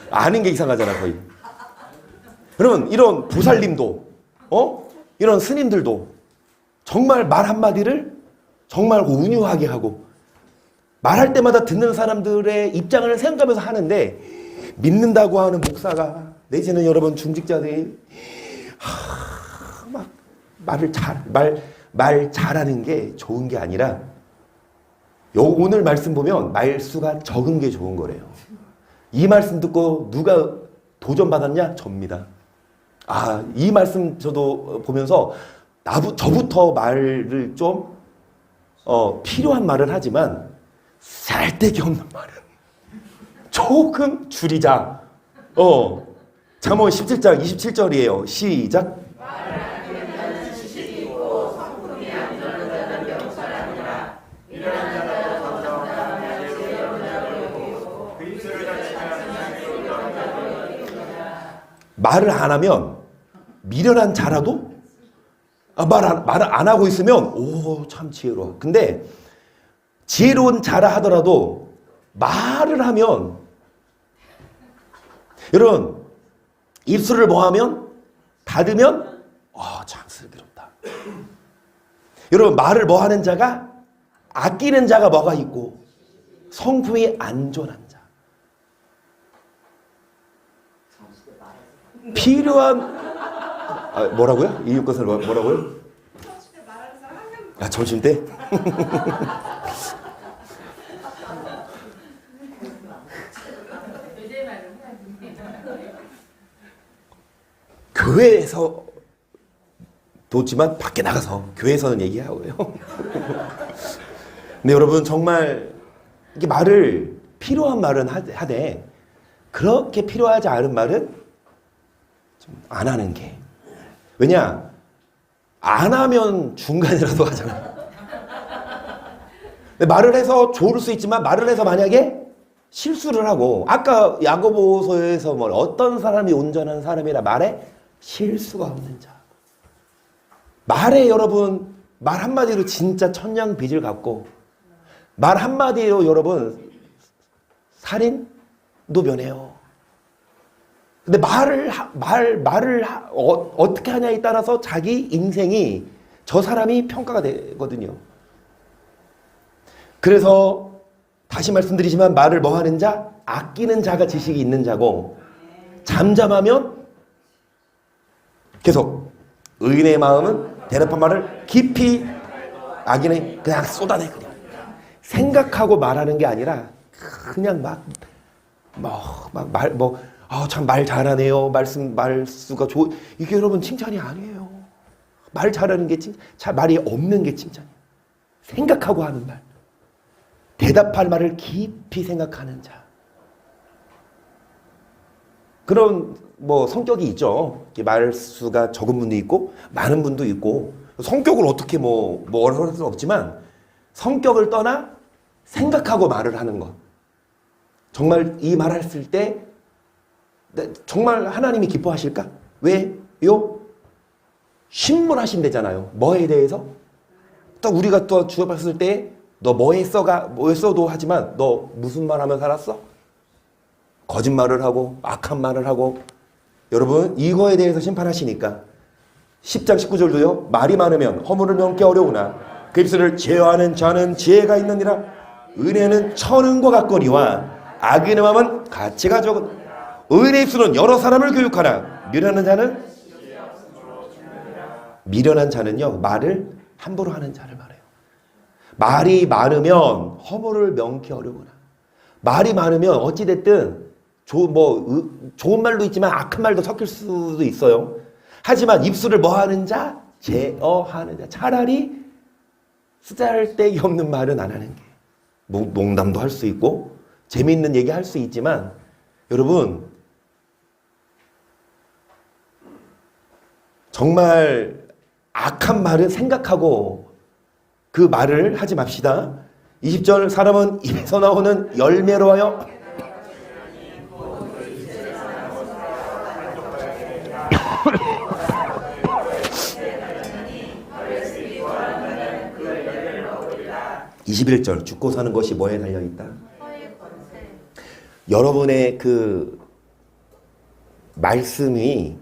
아는 게 이상하잖아, 거의. 여러분, 이런 보살님도, 이런 스님들도 정말 말 한마디를 정말 운유하게 하고 말할 때마다 듣는 사람들의 입장을 생각하면서 하는데, 믿는다고 하는 목사가 내지는 여러분 중직자들이 막 말 잘하는 게 좋은 게 아니라, 오늘 말씀 보면 말수가 적은 게 좋은 거래요. 이 말씀 듣고 누가 도전받았냐? 접니다. 이 말씀 저도 보면서 저부터 말을 좀 필요한 말은 하지만 쓸데기 없는 말은 조금 줄이자. 잠언 17장 27절이에요. 시작. 말을 안 하면 미련한 자라도 말을 안 하고 있으면 참 지혜로워. 근데 지혜로운 자라 하더라도 말을 하면 여러분 입술을 뭐 하면 닫으면 참 슬기롭다. 여러분 말을 뭐 하는 자가 아끼는 자가 뭐가 있고 성품이 안전한 자. 필요한 뭐라고요? 이 것을 뭐라고요? 점심 때? 교회에서 도지만 밖에 나가서 교회에서는 얘기하고요. 근데 여러분 정말 이게 말을 필요한 말은 하되 그렇게 필요하지 않은 말은 좀 안 하는 게. 왜냐? 안 하면 중간이라도 하잖아. 근데 말을 해서 좋을 수 있지만 말을 해서 만약에 실수를 하고 아까 야고보서에서 어떤 사람이 온전한 사람이라 말에 실수가 없는 자. 말에 여러분 말 한마디로 진짜 천냥빚을 갚고 말 한마디로 여러분 살인도 면해요. 근데 말을 어떻게 하냐에 따라서 자기 인생이 저 사람이 평가가 되거든요. 그래서 다시 말씀드리지만 말을 뭐 하는 자? 아끼는 자가 지식이 있는 자고 잠잠하면 계속 의인의 마음은 대답한 말을 깊이 악인의 그냥 쏟아내. 그냥 생각하고 말하는 게 아니라 그냥 참 말 잘하네요. 말수가 이게 여러분 칭찬이 아니에요. 말 잘하는 게 말이 없는 게 칭찬이에요. 생각하고 하는 말. 대답할 말을 깊이 생각하는 자. 그런 성격이 있죠. 말수가 적은 분도 있고 많은 분도 있고 성격을 어떻게 뭐라고 할 수는 없지만 성격을 떠나 생각하고 말을 하는 것. 정말 이 말 했을 때 정말 하나님이 기뻐하실까? 왜요? 신문하신대잖아요. 뭐에 대해서? 또 우리가 또 주어봤을 때 너 뭐 했어도 하지만 너 무슨 말 하면 살았어? 거짓말을 하고 악한 말을 하고 여러분 이거에 대해서 심판하시니까 10장 19절도요. 말이 많으면 허물을 넘기 어려우나 그 입술을 제어하는 자는 지혜가 있느니라. 은혜는 천은과 같거니와 악인의 마음은 가치가 적은. 의인의 입술은 여러 사람을 교육하나 미련한 자는요 말을 함부로 하는 자를 말해요. 말이 많으면 허물을 명기 어려우나. 말이 많으면 어찌됐든 좋은 말도 있지만 악한 말도 섞일 수도 있어요. 하지만 입술을 뭐 하는 자? 제어하는 자. 차라리 쓰잘데기 없는 말은 안 하는 게. 농담도 할 수 있고 재미있는 얘기 할 수 있지만 여러분 정말 악한 말은 생각하고 그 말을 하지 맙시다. 20절 사람은 입에서 나오는 열매로 하여 (21절) 죽고 사는 것이 뭐에 달려있다? 여러분의 그 말씀이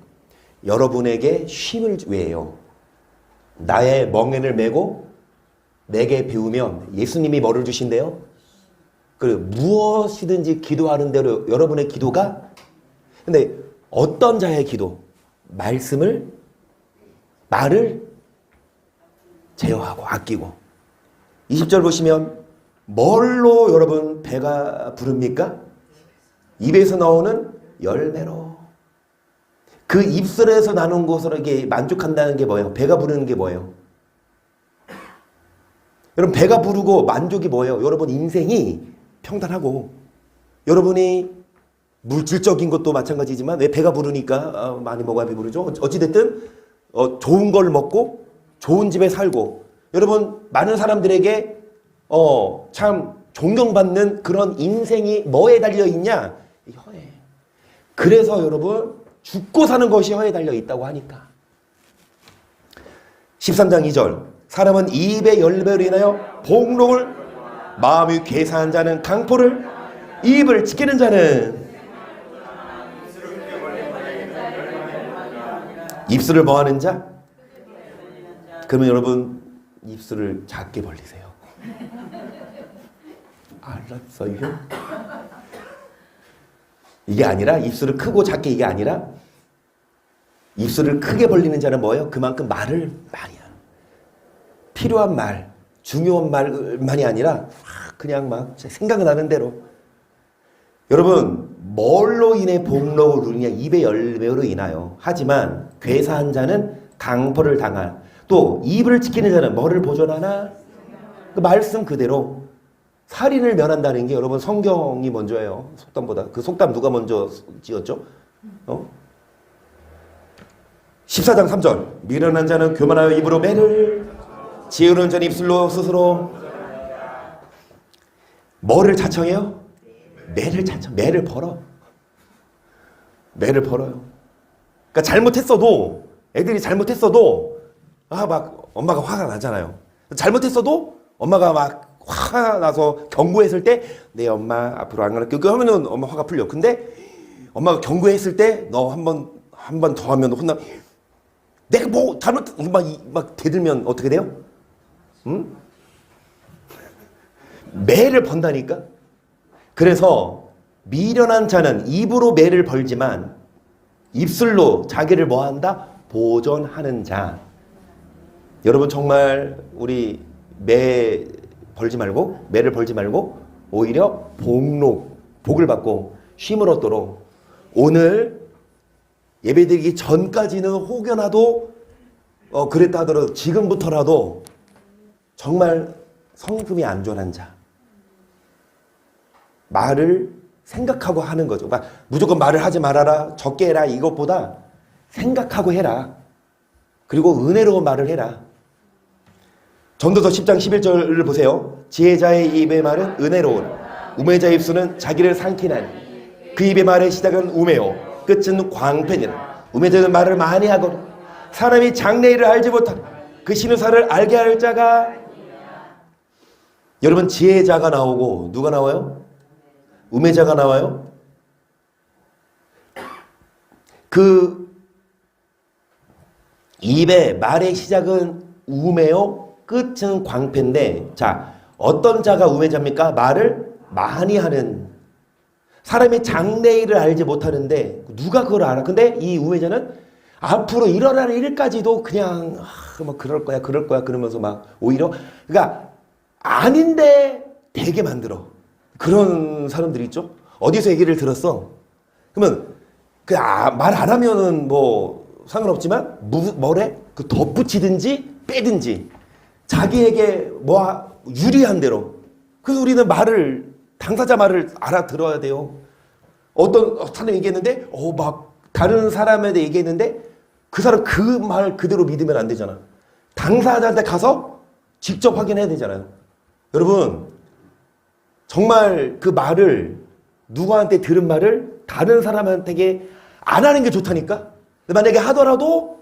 여러분에게 쉼을 왜요. 나의 멍에를 메고 내게 배우면 예수님이 뭐를 주신대요? 무엇이든지 기도하는 대로 여러분의 기도가. 근데 어떤 자의 기도? 말을 제어하고 아끼고. 20절 보시면 뭘로 여러분 배가 부릅니까? 입에서 나오는 열매로. 그 입술에서 나는 것으로 이게 만족한다는 게 뭐예요? 배가 부르는 게 뭐예요? 여러분 배가 부르고 만족이 뭐예요? 여러분 인생이 평탄하고 여러분이 물질적인 것도 마찬가지지만 왜 배가 부르니까 많이 먹어야 배부르죠? 어찌됐든 좋은 걸 먹고 좋은 집에 살고 여러분 많은 사람들에게 참 존경받는 그런 인생이 뭐에 달려있냐? 혀에. 그래서 여러분 죽고 사는 것이 혀에 달려있다고 하니까 13장 2절 사람은 입의 열매로 인하여 복록을 마음이 괴사한 자는 강포를 입을 지키는 자는 입술을 뭐하는 자? 그러면 여러분 입술을 작게 벌리세요. 알았어요? 이게 아니라 입술을 크고 작게 이게 아니라 입술을 크게 벌리는 자는 뭐예요? 그만큼 말을 많이 하는 필요한 말, 중요한 말만이 아니라 그냥 막 생각나는 대로 여러분 뭘로 인해 복록을 누리냐? 입의 열매로 인하여. 하지만 괴사한 자는 강포를 당할. 또 입을 지키는 자는 뭐를 보존하나? 그 말씀 그대로 살인을 면한다는 게 여러분 성경이 먼저예요. 속담보다. 그 속담 누가 먼저 지었죠? 14장 3절 미련한 자는 교만하여 입으로 매를 지으는 자는 입술로 스스로 뭐를 자청해요? 매를 자청. 매를 벌어. 매를 벌어요. 그러니까 잘못했어도 애들이 잘못했어도 막 엄마가 화가 나잖아요. 잘못했어도 엄마가 막 화가 나서 경고했을 때 내 엄마 앞으로 안 그럴게 하면은 엄마 화가 풀려. 근데 엄마가 경고했을 때 너 한 번 더 하면 혼나. 내가 뭐 잘못 막 대들면 어떻게 돼요? 응? 매를 번다니까. 그래서 미련한 자는 입으로 매를 벌지만 입술로 자기를 뭐한다? 보존하는 자. 여러분 정말 우리 매를 벌지 말고 오히려 복을 받고 쉼을 얻도록 오늘 예배드리기 전까지는 혹여나도 그랬다 하더라도 지금부터라도 정말 성품이 안전한 자. 말을 생각하고 하는 거죠. 그러니까 무조건 말을 하지 말아라, 적게 해라 이것보다 생각하고 해라. 그리고 은혜로운 말을 해라. 전도서 10장 11절을 보세요. 지혜자의 입의 말은 은혜로운 우매자의 입술은 자기를 삼키나니 그 입의 말의 시작은 우매요 끝은 광팬이라. 우매자는 말을 많이 하거든 사람이 장래일을 알지 못하는 그 신우사를 알게 할 자가. 여러분 지혜자가 나오고 누가 나와요? 우매자가 나와요. 그 입의 말의 시작은 우매요 끝은 광패인데 자 어떤 자가 우매자입니까? 말을 많이 하는 사람이 장래일을 알지 못하는데 누가 그걸 알아? 근데 이 우매자는 앞으로 일어날 일까지도 그냥 뭐 그럴 거야 그러면서 막 오히려 그러니까 아닌데 되게 만들어. 그런 사람들이 있죠. 어디서 얘기를 들었어? 그러면 그 말 안 하면은 뭐 상관없지만 뭐래? 그 덧붙이든지 빼든지 자기에게 뭐 유리한 대로. 그래서 우리는 당사자 말을 알아들어야 돼요. 어떤 사람이 얘기했는데 막 다른 사람에 대해 얘기했는데 그 사람 그 말 그대로 믿으면 안 되잖아. 당사자한테 가서 직접 확인해야 되잖아요. 여러분 정말 그 말을 누구한테 들은 말을 다른 사람한테 안 하는 게 좋다니까. 만약에 하더라도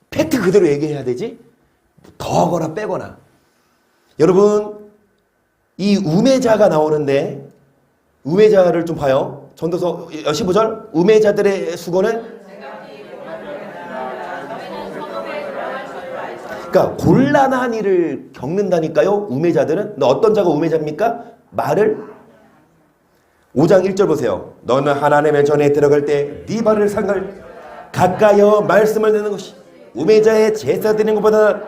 팩트 그대로 얘기해야 되지 더하거나 빼거나. 여러분 이 우매자가 나오는데 우매자를 좀 봐요. 전도서 15절 우매자들의 수고는 그러니까 곤란한 일을 겪는다니까요. 우매자들은. 어떤 자가 우매자입니까? 말을 5장 1절 보세요. 너는 하나님의 전에 들어갈 때 네 발을 상갈 가까이어 말씀을 듣는 것이 우매자의 제사 드리는 것보다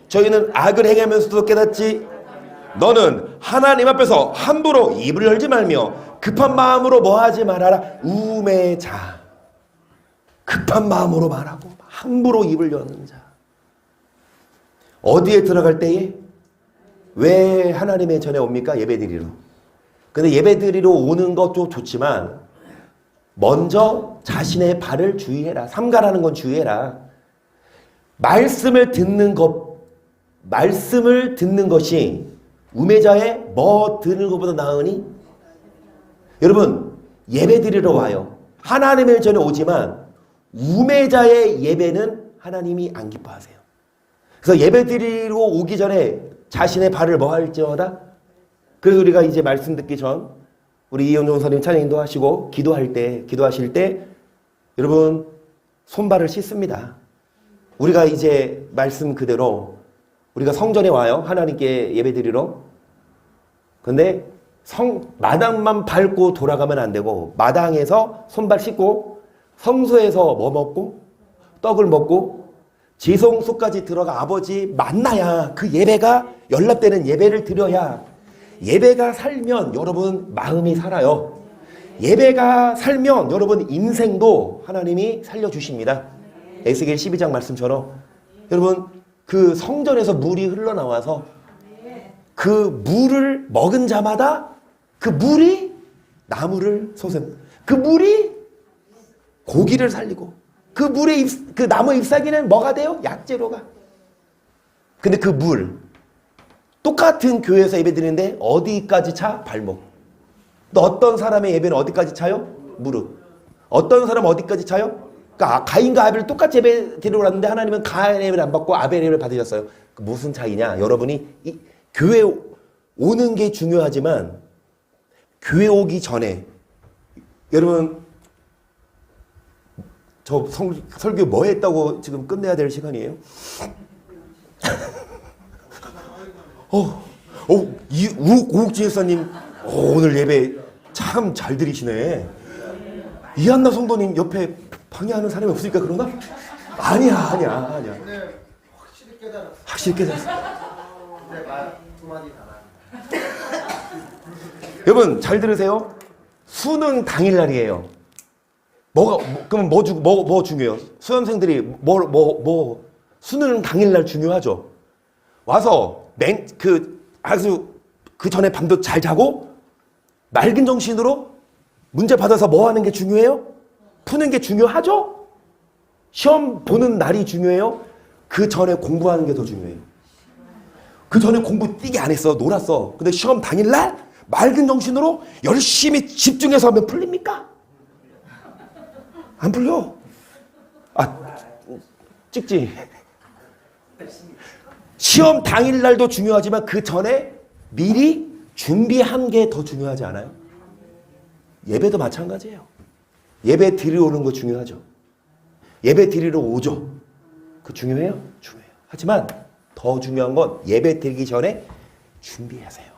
저희는 악을 행하면서도 깨닫지. 너는 하나님 앞에서 함부로 입을 열지 말며 급한 마음으로 뭐하지 말아라. 우매자. 급한 마음으로 말하고 함부로 입을 여는 자. 어디에 들어갈 때에 왜 하나님의 전에 옵니까? 예배드리러. 근데 예배드리러 오는 것도 좋지만 먼저 자신의 발을 주의해라. 삼가라는 건 주의해라. 말씀을 듣는 것이 우매자의 뭐 듣는 것보다 나으니? 여러분, 예배드리러 와요. 하나님의 전에 오지만 우매자의 예배는 하나님이 안 기뻐하세요. 그래서 예배드리러 오기 전에 자신의 발을 뭐 할지어다? 그래서 우리가 이제 말씀 듣기 전 우리 이영종 선생님 찬양도 하시고 기도하실 때 여러분 손발을 씻습니다. 우리가 이제 말씀 그대로 우리가 성전에 와요. 하나님께 예배드리러. 근데 마당만 밟고 돌아가면 안 되고 마당에서 손발 씻고 성소에서 뭐 먹고 떡을 먹고 지성소까지 들어가 아버지 만나야 그 예배가 연락되는 예배를 드려야 예배가 살면 여러분 마음이 살아요. 예배가 살면 여러분 인생도 하나님이 살려주십니다. 에스겔 12장 말씀처럼 여러분 그 성전에서 물이 흘러나와서 그 물을 먹은 자마다 그 물이 나무를 솟음. 그 물이 고기를 살리고 그 물의 그 나무 잎사귀는 뭐가 돼요? 약재로가. 근데 그 물 똑같은 교회에서 예배 드리는데 어디까지 차? 발목. 또 어떤 사람의 예배는 어디까지 차요? 무릎. 어떤 사람 어디까지 차요? 그러니까 가인과 아벨을 똑같이 예배 드리러 왔는데 하나님은 가인의 예배를 안 받고 아벨의 예배를 받으셨어요. 무슨 차이냐? 여러분이 교회 오는 게 중요하지만 교회 오기 전에 여러분 저 설교 뭐 했다고 지금 끝내야 될 시간이에요? 오국진 목사님 오늘 예배 참 잘 드리시네. 이한나 성도님 옆에 방해하는 사람이 없으니까 그런가? 아니야. 네, 확실히 깨달았어. 확실히 깨달았어. 네, 두 마디 다. 여러분 잘 들으세요. 수능 당일날이에요. 그럼 뭐 중요해요? 수험생들이 수능 당일날 중요하죠. 와서 아주 그 전에 밤도 잘 자고 맑은 정신으로 문제 받아서 뭐 하는 게 중요해요? 푸는 게 중요하죠? 시험 보는 날이 중요해요? 그 전에 공부하는 게 더 중요해요. 그 전에 공부 띠게 안 했어. 놀았어. 근데 시험 당일날 맑은 정신으로 열심히 집중해서 하면 풀립니까? 안 풀려. 찍지. 시험 당일날도 중요하지만 그 전에 미리 준비한 게 더 중요하지 않아요? 예배도 마찬가지예요. 예배 드리러 오는 거 중요하죠. 예배 드리러 오죠. 그 중요해요? 중요해요. 하지만 더 중요한 건 예배 드리기 전에 준비하세요.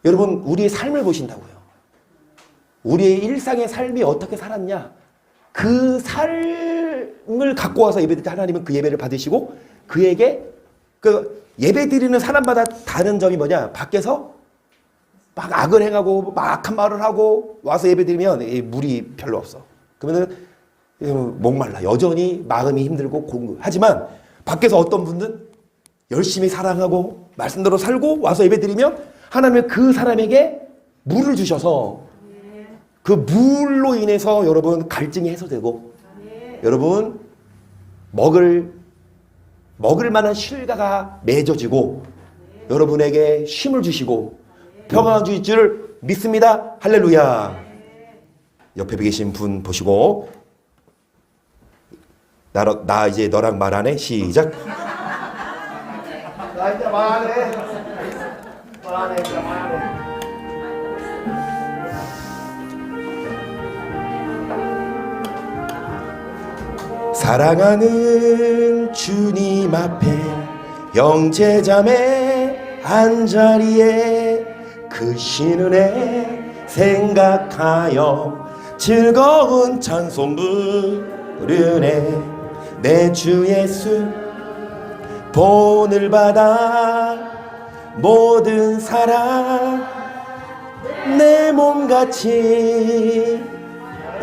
여러분 우리의 삶을 보신다고요. 우리의 일상의 삶이 어떻게 살았냐. 그 삶을 갖고 와서 예배 드릴 때 하나님은 그 예배를 받으시고 그에게 그 예배 드리는 사람마다 다른 점이 뭐냐. 밖에서 막 악을 행하고 막 악한 말을 하고 와서 예배 드리면 물이 별로 없어. 그러면은 목말라. 여전히 마음이 힘들고 하지만 밖에서 어떤 분들은 열심히 사랑하고 말씀대로 살고 와서 예배 드리면 하나님은 그 사람에게 물을 주셔서 그 물로 인해서 여러분 갈증이 해소되고 여러분 먹을 만한 실과가 맺어지고 여러분에게 쉼을 주시고 평안을 주실 줄 믿습니다. 할렐루야. 옆에 계신 분 보시고 나 이제 너랑 말 안 해? 시작. 나 이제 말 안 해. 말 안 해. 사랑하는 주님 앞에 형제자매 한자리에 그 신은혜 생각하여 즐거운 찬송 부르네. 내 주 예수 본을 받아 모든 사랑 내 몸같이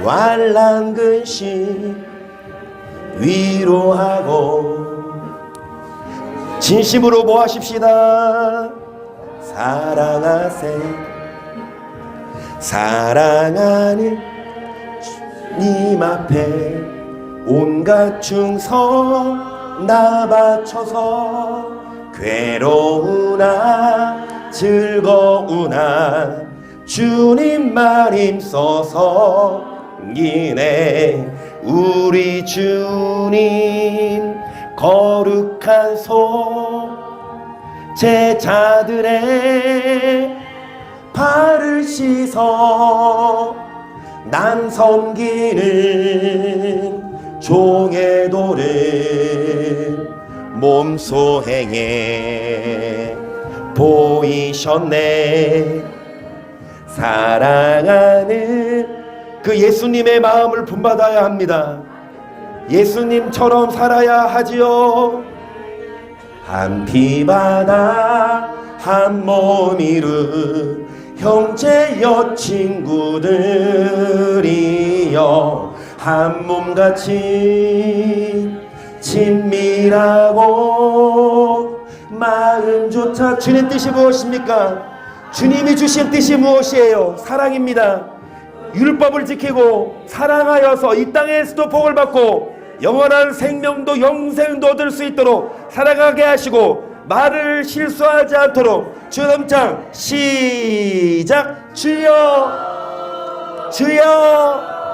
완란근심 위로하고 진심으로 뭐 하십시다. 사랑하세. 사랑하는 주님 앞에 온갖 충성 나 바쳐서 괴로우나 즐거우나 주님 말 힘써서 이네 우리 주님 거룩한 손 제자들의 발을 씻어 난 섬기는 종의 도를 몸소행에 보이셨네. 사랑하는 그 예수님의 마음을 본받아야 합니다. 예수님처럼 살아야 하지요. 한 피바다 한 몸 이룬 형제여 친구들이여 한 몸같이 친밀하고 마음조차. 주님 뜻이 무엇입니까? 주님이 주신 뜻이 무엇이에요? 사랑입니다. 율법을 지키고 사랑하여서 이 땅에서도 복을 받고 영원한 생명도 영생도 얻을 수 있도록 살아가게 하시고 말을 실수하지 않도록 주넘창 시작. 주여 주여